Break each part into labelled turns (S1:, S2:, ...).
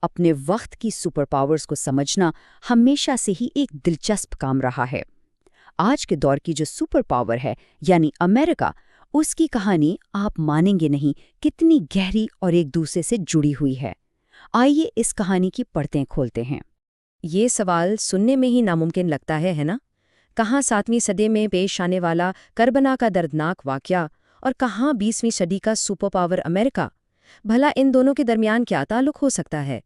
S1: اپنے وقت کی سپر پاورز کو سمجھنا ہمیشہ سے ہی ایک دلچسپ کام رہا ہے۔ آج کے دور کی جو سپر پاور ہے یعنی امریکہ، اس کی کہانی آپ مانیں گے نہیں کتنی گہری اور ایک دوسرے سے جڑی ہوئی ہے۔ آئیے اس کہانی کی پرتیں کھولتے ہیں۔
S2: یہ سوال سننے میں ہی ناممکن لگتا ہے نا؟ کہاں 7ویں صدی میں پیش آنے والا کربلا کا دردناک واقعہ اور کہاں 20ویں صدی کا سپر پاور امریکہ؟ بھلا ان دونوں کے درمیان کیا تعلق ہو سکتا ہے؟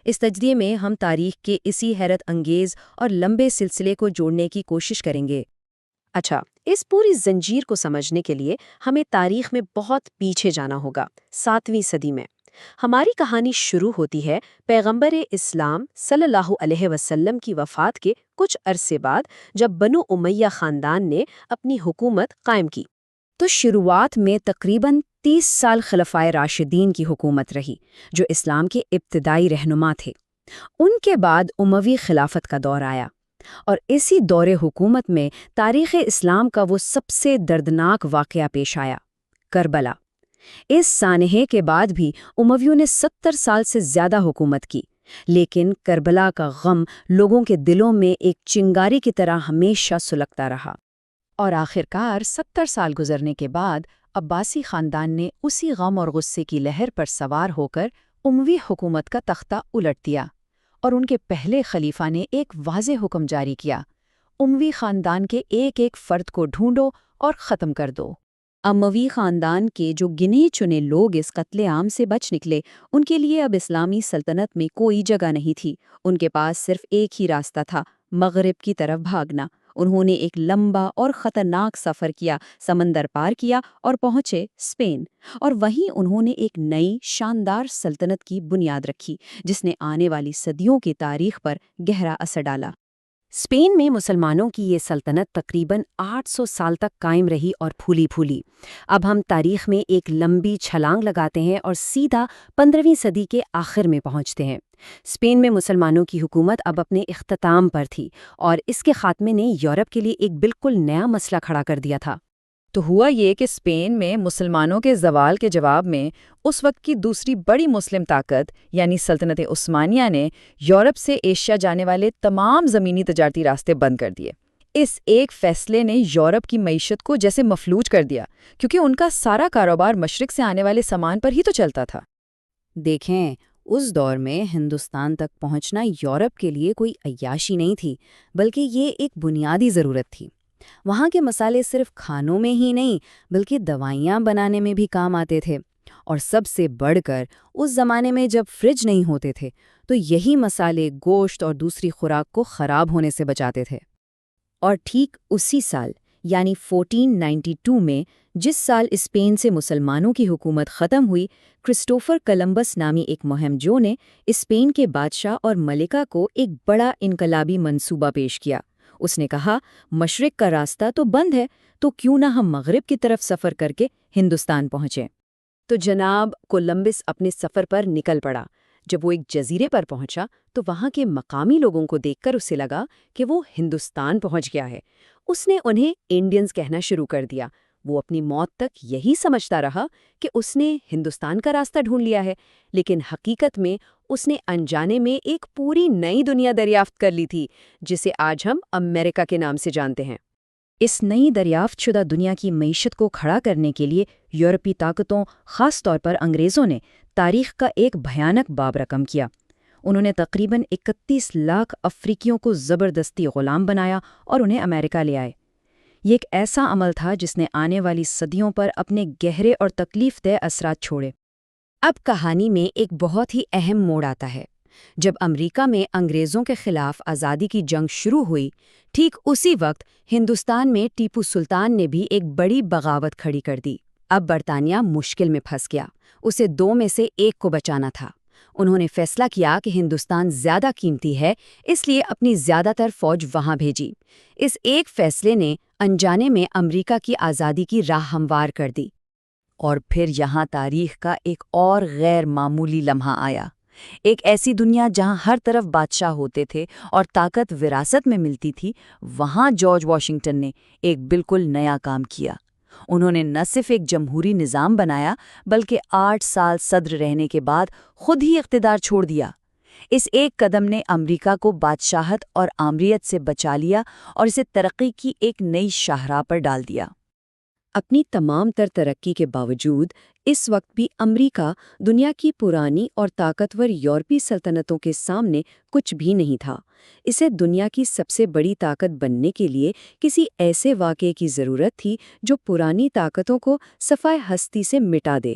S2: اس تجزیے میں ہم تاریخ کے اسی حیرت انگیز اور لمبے سلسلے کو جوڑنے کی کوشش کریں گے۔ اچھا، اس پوری زنجیر کو سمجھنے کے لیے ہمیں تاریخ میں بہت پیچھے جانا ہوگا۔ 7ویں صدی میں ہماری کہانی شروع ہوتی ہے پیغمبر اسلام صلی اللہ علیہ وسلم کی وفات کے کچھ عرصے بعد، جب بنو امیہ خاندان نے اپنی حکومت قائم کی۔
S1: تو شروعات میں تقریباً 30 سال خلفائے راشدین کی حکومت رہی، جو اسلام کے ابتدائی رہنما تھے۔ ان کے بعد اموی خلافت کا دور آیا، اور اسی دور حکومت میں تاریخ اسلام کا وہ سب سے دردناک واقعہ پیش آیا، کربلا۔ اس سانحے کے بعد بھی امویوں نے 70 سال سے زیادہ حکومت کی، لیکن کربلا کا غم لوگوں کے دلوں میں ایک چنگاری کی طرح ہمیشہ سلگتا رہا۔ اور آخرکار 70 سال گزرنے کے بعد عباسی خاندان نے اسی غم اور غصے کی لہر پر سوار ہو کر اموی حکومت کا تختہ الٹ دیا، اور ان کے پہلے خلیفہ نے ایک واضح حکم جاری کیا: اموی خاندان کے ایک ایک فرد کو ڈھونڈو اور ختم کر دو۔
S2: اموی خاندان کے جو گنے چنے لوگ اس قتل عام سے بچ نکلے، ان کے لیے اب اسلامی سلطنت میں کوئی جگہ نہیں تھی۔ ان کے پاس صرف ایک ہی راستہ تھا، مغرب کی طرف بھاگنا۔ انہوں نے ایک لمبا اور خطرناک سفر کیا، سمندر پار کیا اور پہنچے اسپین، اور وہیں انہوں نے ایک نئی شاندار سلطنت کی بنیاد رکھی، جس نے آنے والی صدیوں کی تاریخ پر گہرا اثر ڈالا۔ اسپین میں مسلمانوں کی یہ سلطنت تقریباً 800 سال تک قائم رہی اور پھولی پھولی۔ اب ہم تاریخ میں ایک لمبی چھلانگ لگاتے ہیں اور سیدھا 15ویں صدی کے آخر میں پہنچتے ہیں۔ اسپین میں مسلمانوں کی حکومت اب اپنے اختتام پر تھی، اور اس کے خاتمے نے یورپ کے لیے ایک بالکل نیا مسئلہ کھڑا کر دیا تھا۔
S3: تو ہوا یہ کہ اسپین میں مسلمانوں کے زوال کے جواب میں اس وقت کی دوسری بڑی مسلم طاقت یعنی سلطنت عثمانیہ نے یورپ سے ایشیا جانے والے تمام زمینی تجارتی راستے بند کر دیے۔ اس ایک فیصلے نے یورپ کی معیشت کو جیسے مفلوج کر دیا، کیونکہ ان کا سارا کاروبار مشرق سے آنے والے سامان پر ہی تو چلتا تھا۔
S1: دیکھیں، اس دور میں ہندوستان تک پہنچنا یورپ کے لیے کوئی عیاشی نہیں تھی، بلکہ یہ ایک بنیادی ضرورت تھی۔ وہاں کے مسالے صرف کھانوں میں ہی نہیں بلکہ دوائیاں بنانے میں بھی کام آتے تھے، اور سب سے بڑھ کر اس زمانے میں جب فریج نہیں ہوتے تھے تو یہی مسالے گوشت اور دوسری خوراک کو خراب ہونے سے بچاتے تھے۔ اور ٹھیک اسی سال یعنی 1492 میں، جس سال اسپین سے مسلمانوں کی حکومت ختم ہوئی، کرسٹوفر کولمبس نامی ایک مہمجو نے اسپین کے بادشاہ اور ملکہ کو ایک بڑا انقلابی منصوبہ پیش کیا۔ اس نے کہا، مشرق کا راستہ تو بند ہے، تو کیوں نہ ہم مغرب کی طرف سفر کر کے ہندوستان پہنچیں۔ تو جناب کولمبس اپنے سفر پر نکل پڑا۔ جب وہ ایک جزیرے پر پہنچا تو وہاں کے مقامی لوگوں کو دیکھ کر اسے لگا کہ وہ ہندوستان پہنچ گیا ہے۔ اس نے انہیں انڈینز کہنا شروع کر دیا۔ وہ اپنی موت تک یہی سمجھتا رہا کہ اس نے ہندوستان کا راستہ ڈھونڈ لیا ہے، لیکن حقیقت میں اس نے انجانے میں ایک پوری نئی دنیا دریافت کر لی تھی، جسے آج ہم امریکہ کے نام سے جانتے ہیں۔ اس نئی دریافت شدہ دنیا کی معیشت کو کھڑا کرنے کے لیے یورپی طاقتوں، خاص طور پر انگریزوں نے تاریخ کا ایک بھیانک باب رقم کیا۔ انہوں نے تقریباً 31 لاکھ افریقیوں کو زبردستی غلام بنایا اور انہیں امریکہ لے آئے۔ یہ ایک ایسا عمل تھا جس نے آنے والی صدیوں پر اپنے گہرے اور تکلیف دہ اثرات چھوڑے۔ اب کہانی میں ایک بہت ہی اہم موڑ آتا ہے۔ جب امریکہ میں انگریزوں کے خلاف آزادی کی جنگ شروع ہوئی، ٹھیک اسی وقت ہندوستان میں ٹیپو سلطان نے بھی ایک بڑی بغاوت کھڑی کر دی۔ اب برطانیہ مشکل میں پھنس گیا، اسے 2 میں سے 1 کو بچانا تھا۔ انہوں نے فیصلہ کیا کہ ہندوستان زیادہ قیمتی ہے، اس لیے اپنی زیادہ تر فوج وہاں بھیجی۔ اس ایک فیصلے نے انجانے میں امریکہ کی آزادی کی راہ ہموار کر دی۔ اور پھر یہاں تاریخ کا ایک اور غیر معمولی لمحہ آیا۔ ایک ایسی دنیا جہاں ہر طرف بادشاہ ہوتے تھے اور طاقت وراثت میں ملتی تھی، وہاں جارج واشنگٹن نے ایک بالکل نیا کام کیا۔ انہوں نے نہ صرف ایک جمہوری نظام بنایا، بلکہ 8 سال صدر رہنے کے بعد خود ہی اقتدار چھوڑ دیا۔
S2: اس ایک قدم نے امریکہ کو بادشاہت اور آمریت سے بچا لیا اور اسے ترقی کی ایک نئی شاہراہ پر ڈال دیا۔ اپنی تمام تر ترقی کے باوجود اس وقت بھی امریکہ دنیا کی پرانی اور طاقتور یورپی سلطنتوں کے سامنے کچھ بھی نہیں تھا۔ اسے دنیا کی سب سے بڑی طاقت بننے کے لیے کسی ایسے واقعے کی ضرورت تھی جو پرانی طاقتوں کو صفحہ ہستی سے مٹا دے۔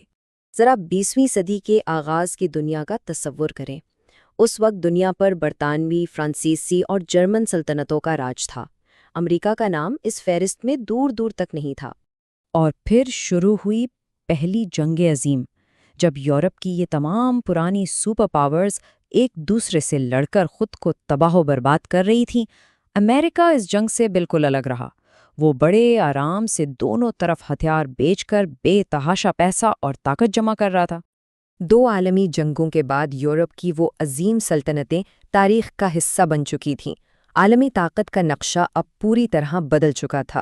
S1: ذرا 20ویں صدی کے آغاز کی دنیا کا تصور کریں۔ اس وقت دنیا پر برطانوی، فرانسیسی اور جرمن سلطنتوں کا راج تھا۔ امریکہ کا نام اس فہرست میں دور دور تک نہیں تھا۔
S2: اور پھر شروع ہوئی پہلی جنگ عظیم، جب یورپ کی یہ تمام پرانی سپر پاورز ایک دوسرے سے لڑ کر خود کو تباہ و برباد کر رہی تھیں۔ امریکہ اس جنگ سے بالکل الگ رہا۔ وہ بڑے آرام سے دونوں طرف ہتھیار بیچ کر بے تحاشا پیسہ اور طاقت جمع کر رہا تھا۔
S1: 2 عالمی جنگوں کے بعد یورپ کی وہ عظیم سلطنتیں تاریخ کا حصہ بن چکی تھیں۔ عالمی طاقت کا نقشہ اب پوری طرح بدل چکا تھا۔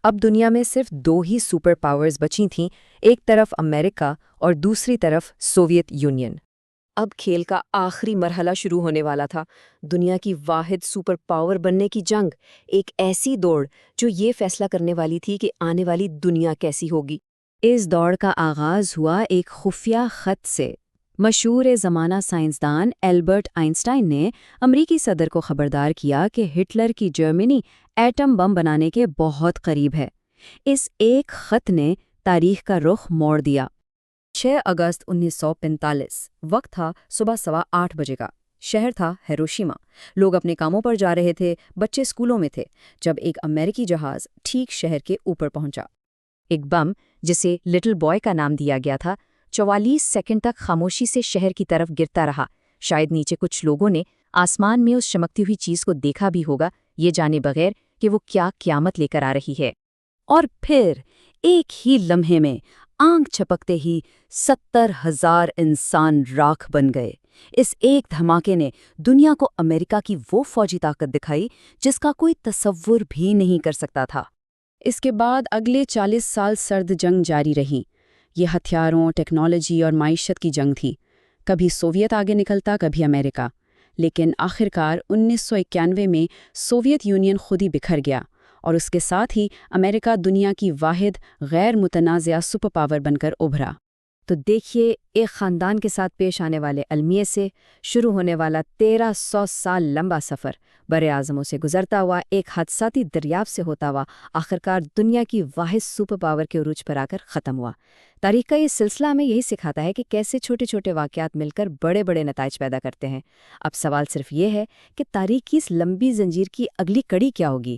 S1: اب دنیا میں صرف 2 ہی سپر پاورز بچی تھیں، ایک طرف امریکہ اور دوسری طرف سوویت یونین۔ اب کھیل کا آخری مرحلہ شروع ہونے والا تھا، دنیا کی واحد سپر پاور بننے کی جنگ، ایک ایسی دوڑ جو یہ فیصلہ کرنے والی تھی کہ آنے والی دنیا کیسی ہوگی۔ اس دوڑ کا آغاز ہوا ایک خفیہ خط سے۔ مشہور زمانہ سائنسدان البرٹ آئنسٹائن نے امریکی صدر کو خبردار کیا کہ ہٹلر کی جرمنی ایٹم بم بنانے کے بہت قریب ہے۔ اس ایک خط نے تاریخ کا رخ موڑ دیا۔ 6 اگست 1945 وقت تھا صبح 8:15 بجے کا۔ شہر تھا ہیروشیما۔ لوگ اپنے کاموں پر جا رہے تھے، بچے اسکولوں میں تھے، جب ایک امریکی جہاز ٹھیک شہر کے اوپر پہنچا۔ ایک بم، جسے لٹل بوائے کا نام دیا گیا تھا، 44 سیکنڈ تک خاموشی سے شہر کی طرف گرتا رہا۔ شاید نیچے کچھ لوگوں نے آسمان میں اس چمکتی ہوئی چیز کو دیکھا بھی ہوگا، یہ جانے بغیر کہ وہ کیا قیامت لے کر آ رہی ہے۔ اور پھر ایک ہی لمحے میں، آنکھ چھپکتے ہی 70,000 انسان راکھ بن گئے۔ اس ایک دھماکے نے دنیا کو امریکہ کی وہ فوجی طاقت دکھائی جس کا کوئی تصور بھی نہیں کر سکتا تھا۔ اس کے بعد اگلے 40 سال سرد جنگ جاری رہی۔ یہ ہتھیاروں، ٹیکنالوجی اور معیشت کی جنگ تھی۔ کبھی سوویت آگے نکلتا، کبھی امریکہ۔ لیکن آخرکار 1991 میں سوویت یونین خود ہی بکھر گیا، اور اس کے ساتھ ہی امریکہ دنیا کی واحد غیر متنازع سپر پاور بن کر ابھرا۔ تو دیکھیے، ایک خاندان کے ساتھ پیش آنے والے المیے سے شروع ہونے والا 1300 سال لمبا سفر، بر اعظموں سے گزرتا ہوا، ایک حادثاتی دریافت سے ہوتا ہوا، آخرکار دنیا کی واحد سپر پاور کے عروج پر آ کر ختم ہوا۔ تاریخ کا یہ سلسلہ ہمیں یہی سکھاتا ہے کہ کیسے چھوٹے چھوٹے واقعات مل کر بڑے بڑے نتائج پیدا کرتے ہیں۔ اب سوال صرف یہ ہے کہ تاریخ کی اس لمبی زنجیر کی اگلی کڑی کیا ہوگی؟